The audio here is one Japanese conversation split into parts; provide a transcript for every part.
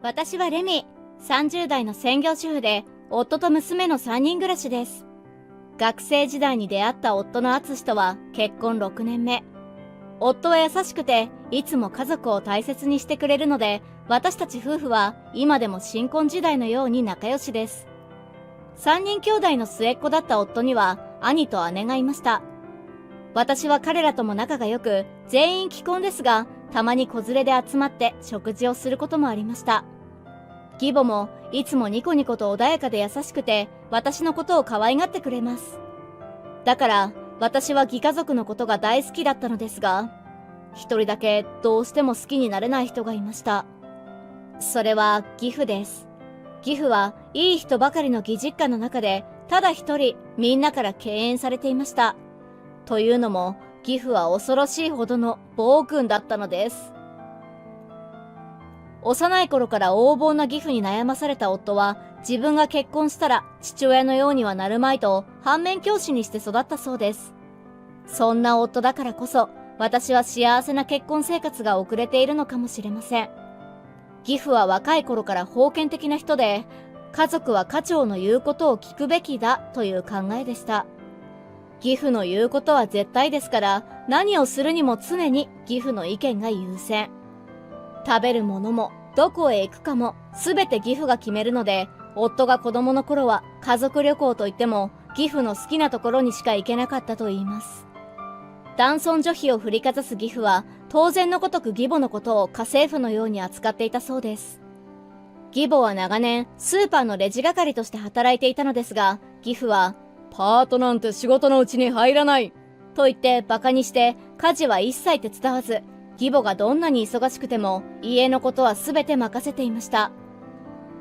私はレミ、30代の専業主婦で、夫と娘の3人暮らしです。学生時代に出会った夫の淳とは結婚6年目。夫は優しくて、いつも家族を大切にしてくれるので、私たち夫婦は今でも新婚時代のように仲良しです。3人兄弟の末っ子だった夫には兄と姉がいました。私は彼らとも仲が良く、全員既婚ですが、たまに子連れで集まって食事をすることもありました。義母もいつもニコニコと穏やかで優しくて、私のことを可愛がってくれます。だから、私は義家族のことが大好きだったのですが、一人だけどうしても好きになれない人がいました。それは義父です。義父はいい人ばかりの義実家の中で、ただ一人みんなから敬遠されていました。というのも、義父は恐ろしいほどの暴君だったのです。幼い頃から横暴な義父に悩まされた夫は、自分が結婚したら父親のようにはなるまいと反面教師にして育ったそうです。そんな夫だからこそ、私は幸せな結婚生活が送れているのかもしれません。義父は若い頃から封建的な人で、家族は家長の言うことを聞くべきだという考えでした。義父の言うことは絶対ですから、何をするにも常に義父の意見が優先。食べるものも、どこへ行くかも、すべて義父が決めるので、夫が子供の頃は家族旅行といっても、義父の好きなところにしか行けなかったと言います。男尊女卑を振りかざす義父は、当然のごとく義母のことを家政婦のように扱っていたそうです。義母は長年、スーパーのレジ係として働いていたのですが、義父は、パートなんて仕事のうちに入らないと言って馬鹿にして家事は一切手伝わず、義母がどんなに忙しくても家のことは全て任せていました。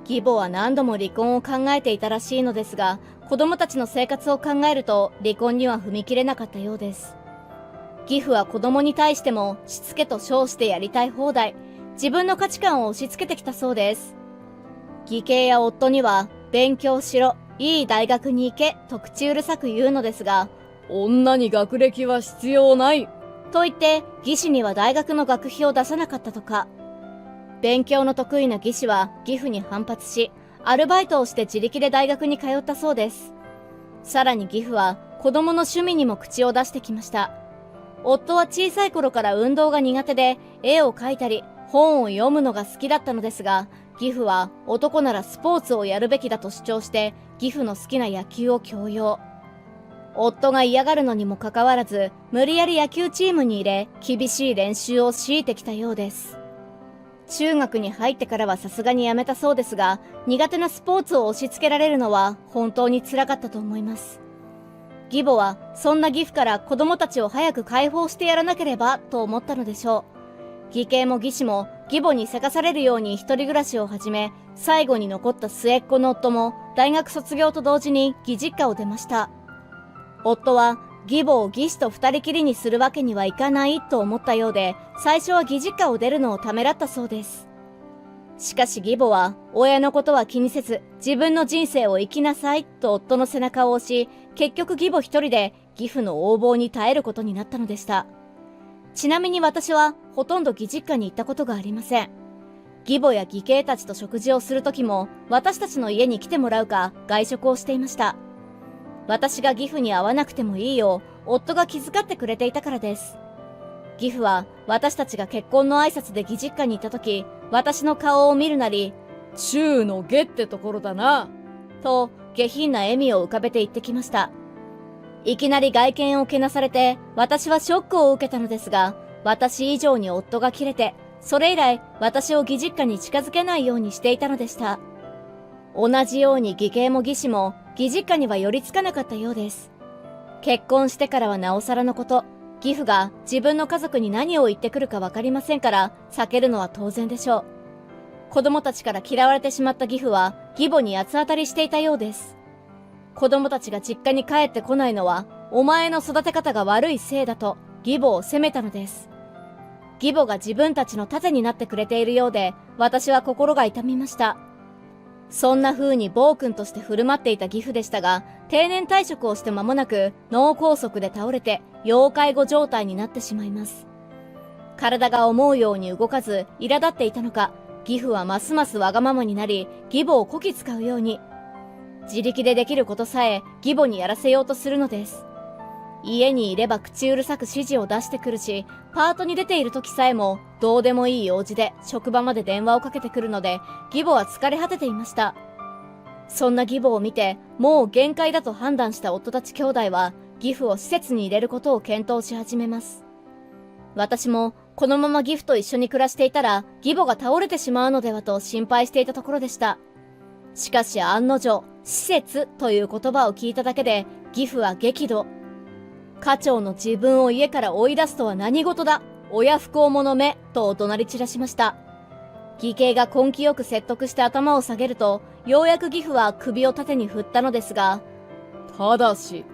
義母は何度も離婚を考えていたらしいのですが、子供たちの生活を考えると離婚には踏み切れなかったようです。義父は子供に対してもしつけと称してやりたい放題、自分の価値観を押し付けてきたそうです。義兄や夫には勉強しろ、いい大学に行けと口うるさく言うのですが、女に学歴は必要ないと言って義士には大学の学費を出さなかったとか。勉強の得意な義士は義父に反発し、アルバイトをして自力で大学に通ったそうです。さらに義父は子供の趣味にも口を出してきました。夫は小さい頃から運動が苦手で、絵を描いたり本を読むのが好きだったのですが、義父は男ならスポーツをやるべきだと主張して義父の好きな野球を強要。夫が嫌がるのにもかかわらず、無理やり野球チームに入れ、厳しい練習を強いてきたようです。中学に入ってからはさすがにやめたそうですが、苦手なスポーツを押し付けられるのは本当に辛かったと思います。義母はそんな義父から子供たちを早く解放してやらなければと思ったのでしょう。義兄も義士も義母にせかされるように一人暮らしを始め、最後に残った末っ子の夫も大学卒業と同時に義実家を出ました。夫は義母を義士と二人きりにするわけにはいかないと思ったようで、最初は義実家を出るのをためらったそうです。しかし義母は親のことは気にせず自分の人生を生きなさいと夫の背中を押し、結局義母一人で義父の横暴に耐えることになったのでした。ちなみに私はほとんど義実家に行ったことがありません。義母や義兄たちと食事をするときも私たちの家に来てもらうか外食をしていました。私が義父に会わなくてもいいよう夫が気遣ってくれていたからです。義父は私たちが結婚の挨拶で義実家に行ったとき、私の顔を見るなり、中の下ってところだなと下品な笑みを浮かべて言ってきました。いきなり外見をけなされて私はショックを受けたのですが、私以上に夫がキレて、それ以来私を義実家に近づけないようにしていたのでした。同じように義兄も義士も義実家には寄りつかなかったようです。結婚してからはなおさらのこと、義父が自分の家族に何を言ってくるかわかりませんから避けるのは当然でしょう。子供たちから嫌われてしまった義父は義母に八つ当たりしていたようです。子供たちが実家に帰ってこないのはお前の育て方が悪いせいだと義母を責めたのです。義母が自分たちの盾になってくれているようで、私は心が痛みました。そんな風に暴君として振る舞っていた義父でしたが、定年退職をして間もなく脳梗塞で倒れて要介護状態になってしまいます。体が思うように動かず苛立っていたのか、義父はますますわがままになり、義母をこき使うように。自力でできることさえ義母にやらせようとするのです。家にいれば口うるさく指示を出してくるし、パートに出ている時さえもどうでもいい用事で職場まで電話をかけてくるので、義母は疲れ果てていました。そんな義母を見て、もう限界だと判断した夫たち兄弟は、義父を施設に入れることを検討し始めます。私もこのまま義父と一緒に暮らしていたら、義母が倒れてしまうのではと心配していたところでした。しかし案の定、施設という言葉を聞いただけで、義父は激怒。家長の自分を家から追い出すとは何事だ、親不孝者め、と怒鳴り散らしました。義兄が根気よく説得して頭を下げると、ようやく義父は首を縦に振ったのですが、ただし、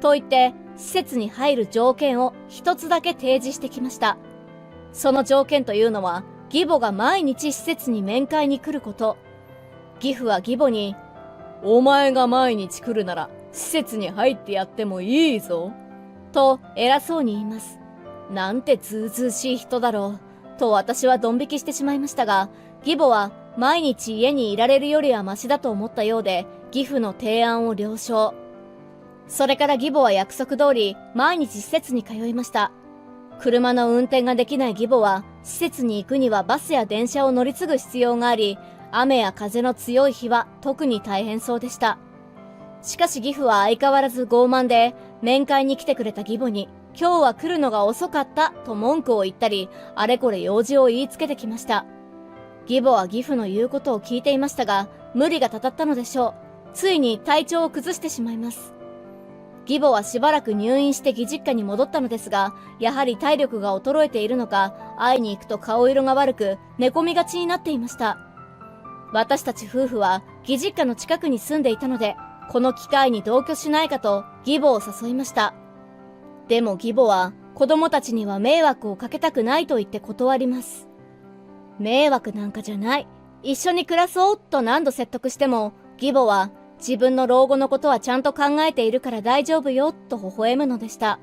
と言って、施設に入る条件を一つだけ提示してきました。その条件というのは、義母が毎日施設に面会に来ること。義父は義母に、お前が毎日来るなら、施設に入ってやってもいいぞ。と偉そうに言います。なんてずうずうしい人だろう。と私はドン引きしてしまいましたが、義母は毎日家にいられるよりはマシだと思ったようで、義父の提案を了承。それから義母は約束通り毎日施設に通いました。車の運転ができない義母は施設に行くにはバスや電車を乗り継ぐ必要があり、雨や風の強い日は特に大変そうでした。しかし義父は相変わらず傲慢で、面会に来てくれた義母に今日は来るのが遅かったと文句を言ったり、あれこれ用事を言いつけてきました。義母は義父の言うことを聞いていましたが、無理がたたったのでしょう。ついに体調を崩してしまいます。義母はしばらく入院して義実家に戻ったのですが、やはり体力が衰えているのか、会いに行くと顔色が悪く、寝込みがちになっていました。私たち夫婦は義実家の近くに住んでいたので、この機会に同居しないかと義母を誘いました。でも義母は子供たちには迷惑をかけたくないと言って断ります。迷惑なんかじゃない。一緒に暮らそうと何度説得しても、義母は自分の老後のことはちゃんと考えているから大丈夫よと微笑むのでした。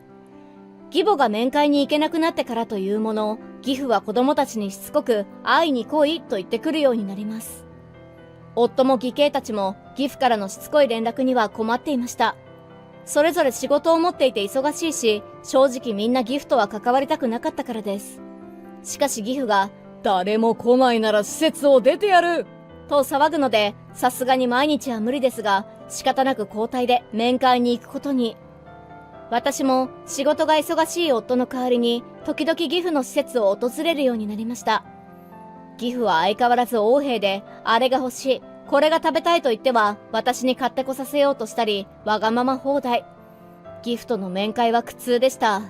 義母が面会に行けなくなってからというもの、義父は子供たちにしつこく会いに来いと言ってくるようになります。夫も義兄たちも義父からのしつこい連絡には困っていました。それぞれ仕事を持っていて忙しいし、正直みんな義父とは関わりたくなかったからです。しかし義父が、誰も来ないなら施設を出てやると騒ぐので、さすがに毎日は無理ですが、仕方なく交代で面会に行くことに。私も仕事が忙しい夫の代わりに、時々義父の施設を訪れるようになりました。義父は相変わらず横柄で、あれが欲しい、これが食べたいと言っては、私に買ってこさせようとしたり、わがまま放題。義父との面会は苦痛でした。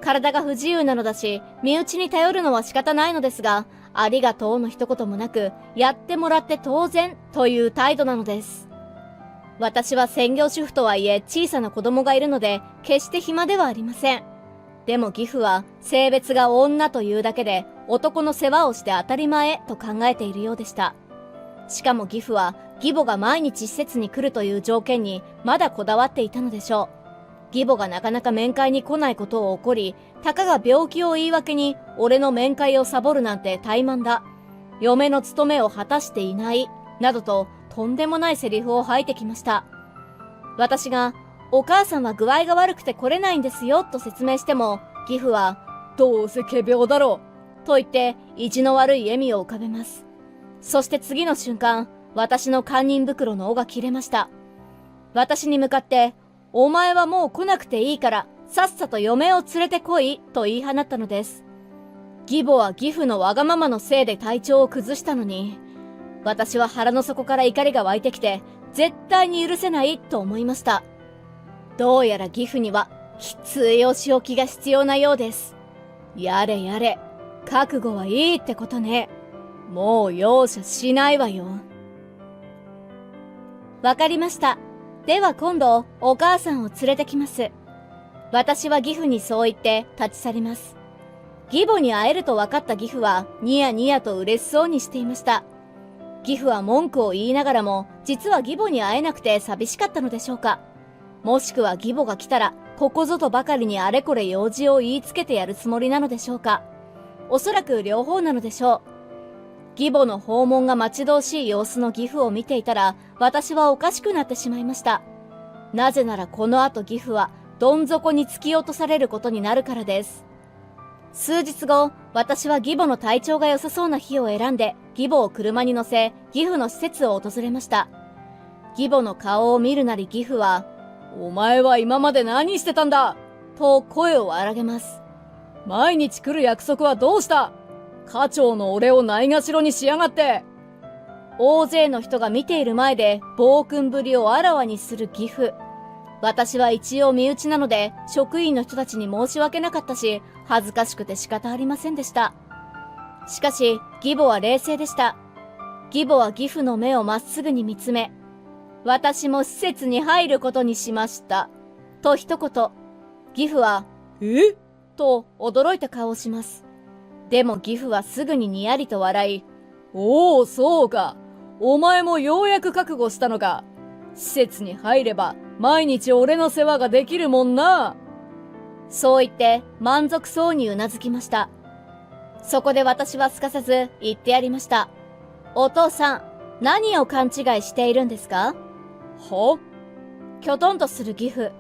体が不自由なのだし、身内に頼るのは仕方ないのですが、ありがとうの一言もなく、やってもらって当然という態度なのです。私は専業主婦とはいえ小さな子供がいるので、決して暇ではありません。でも義父は性別が女というだけで男の世話をして当たり前と考えているようでした。しかも義父は義母が毎日施設に来るという条件にまだこだわっていたのでしょう。義母がなかなか面会に来ないことを怒り、たかが病気を言い訳に俺の面会をサボるなんて怠慢だ。嫁の務めを果たしていない。などととんでもないセリフを吐いてきました。私が、お母さんは具合が悪くて来れないんですよと説明しても、義父は、どうせ仮病だろうと言って意地の悪い笑みを浮かべます。そして次の瞬間、私の堪忍袋の緒が切れました。私に向かって、お前はもう来なくていいから、さっさと嫁を連れてこいと言い放ったのです。義母は義父のわがままのせいで体調を崩したのに、私は腹の底から怒りが湧いてきて、絶対に許せないと思いました。どうやら義父には、きついお仕置きが必要なようです。やれやれ、覚悟はいいってことね。もう容赦しないわよ。わかりました。では今度、お母さんを連れてきます。私は義父にそう言って立ち去ります。義母に会えると分かった義父は、ニヤニヤと嬉しそうにしていました。義父は文句を言いながらも、実は義母に会えなくて寂しかったのでしょうか。もしくは義母が来たら、ここぞとばかりにあれこれ用事を言いつけてやるつもりなのでしょうか。おそらく両方なのでしょう。義母の訪問が待ち遠しい様子の義父を見ていたら、私はおかしくなってしまいました。なぜならこの後義父はどん底に突き落とされることになるからです。数日後、私は義母の体調が良さそうな日を選んで、義母を車に乗せ、義父の施設を訪れました。義母の顔を見るなり義父は、お前は今まで何してたんだと声を荒げます。毎日来る約束はどうした？課長の俺をないがしろにしやがって。大勢の人が見ている前で暴君ぶりをあらわにする義父。私は一応身内なので職員の人たちに申し訳なかったし、恥ずかしくて仕方ありませんでした。しかし義母は冷静でした。義母は義父の目をまっすぐに見つめ、私も施設に入ることにしましたと一言。義父はと驚いた顔をします。でも義父はすぐににやりと笑い、おおそうか、お前もようやく覚悟したのか。施設に入れば毎日俺の世話ができるもんな。そう言って満足そうにうなずきました。そこで私はすかさず言ってやりました。お父さん、何を勘違いしているんですか？きょとんとする義父。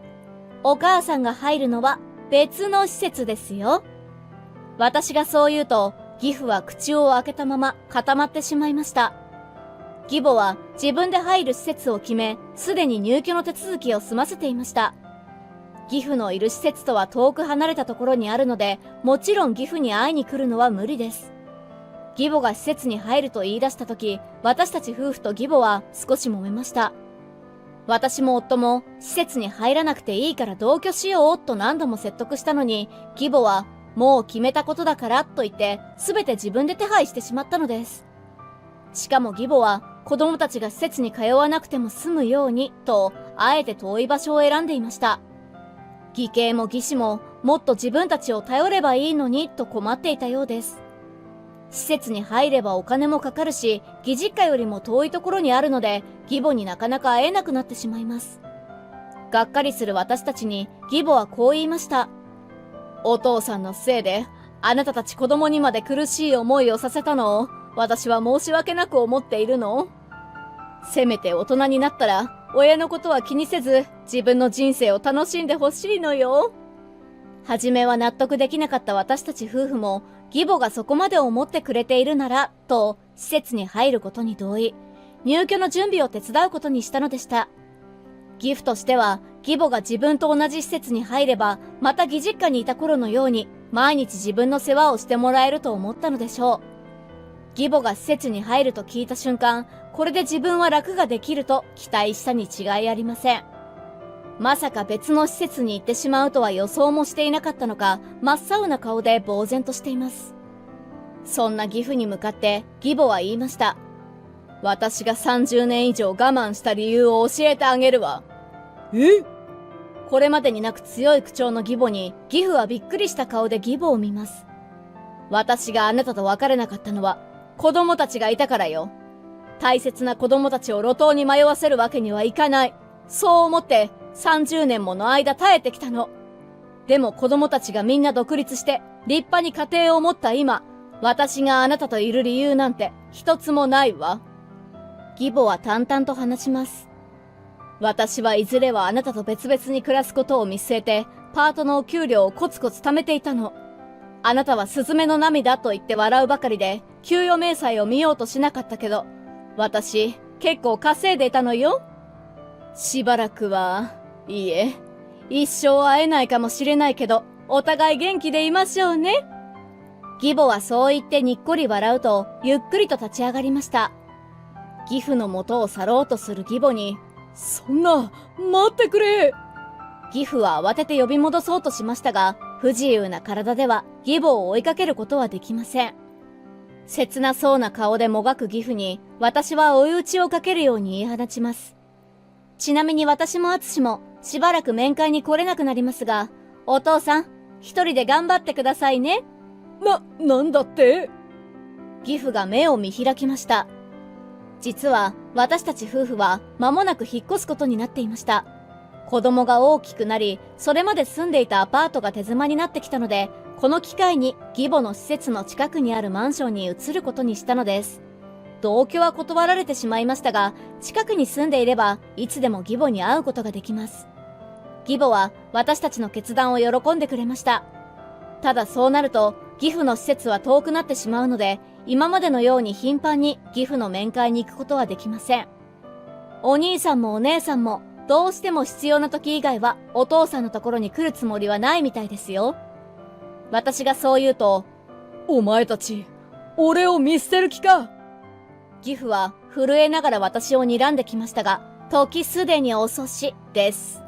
お母さんが入るのは別の施設ですよ。私がそう言うと、義父は口を開けたまま固まってしまいました。義母は自分で入る施設を決め、すでに入居の手続きを済ませていました。義父のいる施設とは遠く離れたところにあるので、もちろん義父に会いに来るのは無理です。義母が施設に入ると言い出したとき、私たち夫婦と義母は少し揉めました。私も夫も施設に入らなくていいから同居しようと何度も説得したのに、義母はもう決めたことだからと言って全て自分で手配してしまったのです。しかも義母は子供たちが施設に通わなくても済むようにと、あえて遠い場所を選んでいました。義兄も義士ももっと自分たちを頼ればいいのにと困っていたようです。施設に入ればお金もかかるし、義実家よりも遠いところにあるので、義母になかなか会えなくなってしまいます。がっかりする私たちに義母はこう言いました。お父さんのせいで、あなたたち子供にまで苦しい思いをさせたのを、私は申し訳なく思っているの。せめて大人になったら、親のことは気にせず、自分の人生を楽しんでほしいのよ。はじめは納得できなかった私たち夫婦も、義母がそこまで思ってくれているなら、と、施設に入ることに同意。入居の準備を手伝うことにしたのでした。義父としては、義母が自分と同じ施設に入れば、また義実家にいた頃のように、毎日自分の世話をしてもらえると思ったのでしょう。義母が施設に入ると聞いた瞬間、これで自分は楽ができると期待したに違いありません。まさか別の施設に行ってしまうとは予想もしていなかったのか、真っ青な顔で呆然としています。そんな義父に向かって義母は言いました。私が30年以上我慢した理由を教えてあげるわ。これまでになく強い口調の義母に、義父はびっくりした顔で義母を見ます。私があなたと別れなかったのは、子供たちがいたからよ。大切な子供たちを路頭に迷わせるわけにはいかない。そう思って30年もの間耐えてきたの。でも子供たちがみんな独立して立派に家庭を持った今、私があなたといる理由なんて一つもないわ。義母は淡々と話します。私はいずれはあなたと別々に暮らすことを見据えて、パートのお給料をコツコツ貯めていたの。あなたはスズメの涙と言って笑うばかりで、給与明細を見ようとしなかったけど、私、結構稼いでいたのよ。しばらくは、いいえ、一生会えないかもしれないけど、お互い元気でいましょうね。義母はそう言ってにっこり笑うと、ゆっくりと立ち上がりました。義父の元を去ろうとする義母に、そんな、待ってくれ。義父は慌てて呼び戻そうとしましたが、不自由な体では義母を追いかけることはできません。切なそうな顔でもがく義父に、私は追い打ちをかけるように言い放ちます。ちなみに私も敦もしばらく面会に来れなくなりますが、お父さん、一人で頑張ってくださいね。なんだって？義父が目を見開きました。実は私たち夫婦は間もなく引っ越すことになっていました。子供が大きくなり、それまで住んでいたアパートが手狭になってきたので、この機会に義母の施設の近くにあるマンションに移ることにしたのです。同居は断られてしまいましたが、近くに住んでいればいつでも義母に会うことができます。義母は私たちの決断を喜んでくれました。ただそうなると義父の施設は遠くなってしまうので、今までのように頻繁に義父の面会に行くことはできません。お兄さんもお姉さんもどうしても必要な時以外はお父さんのところに来るつもりはないみたいですよ。私がそう言うと、お前たち、俺を見捨てる気か。義父は震えながら私を睨んできましたが、時すでに遅しです。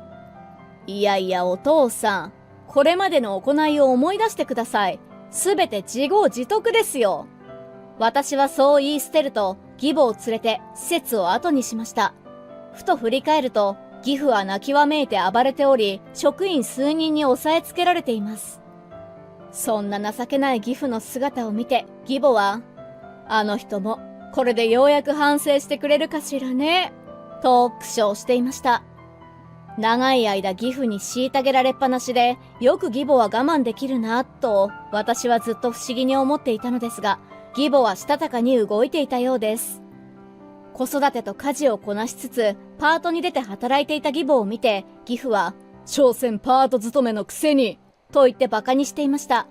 いやいやお父さん、これまでの行いを思い出してください。すべて自業自得ですよ。私はそう言い捨てると、義母を連れて施設を後にしました。ふと振り返ると、義父は泣きわめいて暴れており、職員数人に押さえつけられています。そんな情けない義父の姿を見て、義母は、あの人も、これでようやく反省してくれるかしらね、と苦笑していました。長い間義父に虐げられっぱなしで、よく義母は我慢できるな、と、私はずっと不思議に思っていたのですが、義母はしたたかに動いていたようです。子育てと家事をこなしつつ、パートに出て働いていた義母を見て、義父は、所詮パート勤めのくせに、と言って馬鹿にしていました。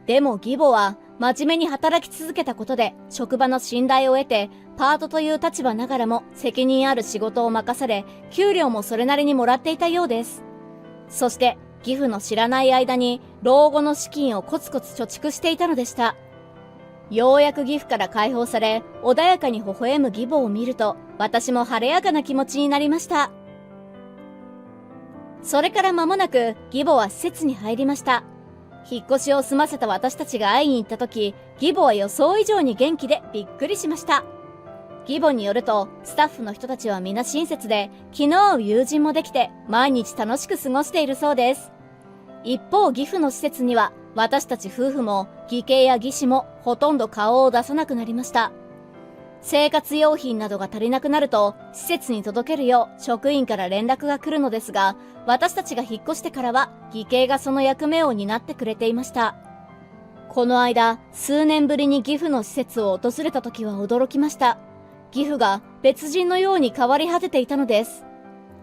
でも義母は、真面目に働き続けたことで、職場の信頼を得て、パートという立場ながらも責任ある仕事を任され、給料もそれなりにもらっていたようです。そして、義父の知らない間に、老後の資金をコツコツ貯蓄していたのでした。ようやく義父から解放され、穏やかに微笑む義母を見ると、私も晴れやかな気持ちになりました。それから間もなく、義母は施設に入りました。引っ越しを済ませた私たちが会いに行った時、義母は予想以上に元気でびっくりしました。義母によると、スタッフの人たちは皆親切で、気の合う友人もできて、毎日楽しく過ごしているそうです。一方、義父の施設には、私たち夫婦も義兄や義士もほとんど顔を出さなくなりました。生活用品などが足りなくなると施設に届けるよう職員から連絡が来るのですが、私たちが引っ越してからは義兄がその役目を担ってくれていました。この間、数年ぶりに義父の施設を訪れた時は驚きました。義父が別人のように変わり果てていたのです。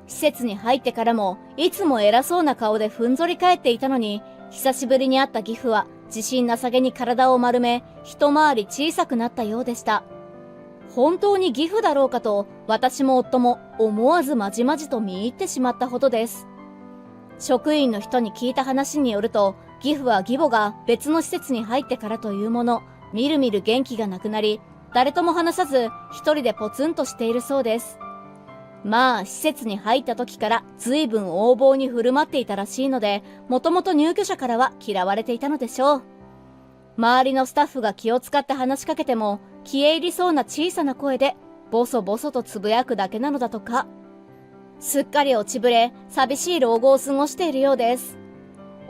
施設に入ってからもいつも偉そうな顔でふんぞり返っていたのに、久しぶりに会った義父は自信なさげに体を丸め、一回り小さくなったようでした。本当に義父だろうかと、私も夫も思わずまじまじと見入ってしまったほどです。職員の人に聞いた話によると、義父は義母が別の施設に入ってからというもの、みるみる元気がなくなり、誰とも話さず一人でポツンとしているそうです。まあ、施設に入った時から随分横暴に振る舞っていたらしいので、もともと入居者からは嫌われていたのでしょう。周りのスタッフが気を使って話しかけても、消え入りそうな小さな声で、ボソボソとつぶやくだけなのだとか。すっかり落ちぶれ、寂しい老後を過ごしているようです。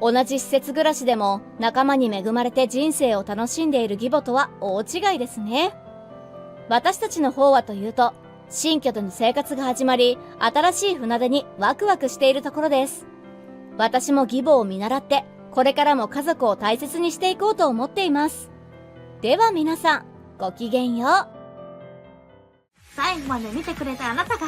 同じ施設暮らしでも、仲間に恵まれて人生を楽しんでいる義母とは大違いですね。私たちの方はというと、新居での生活が始まり、新しい船出にワクワクしているところです。私も義母を見習って、これからも家族を大切にしていこうと思っています。では皆さん、ごきげんよう。最後まで見てくれたあなたが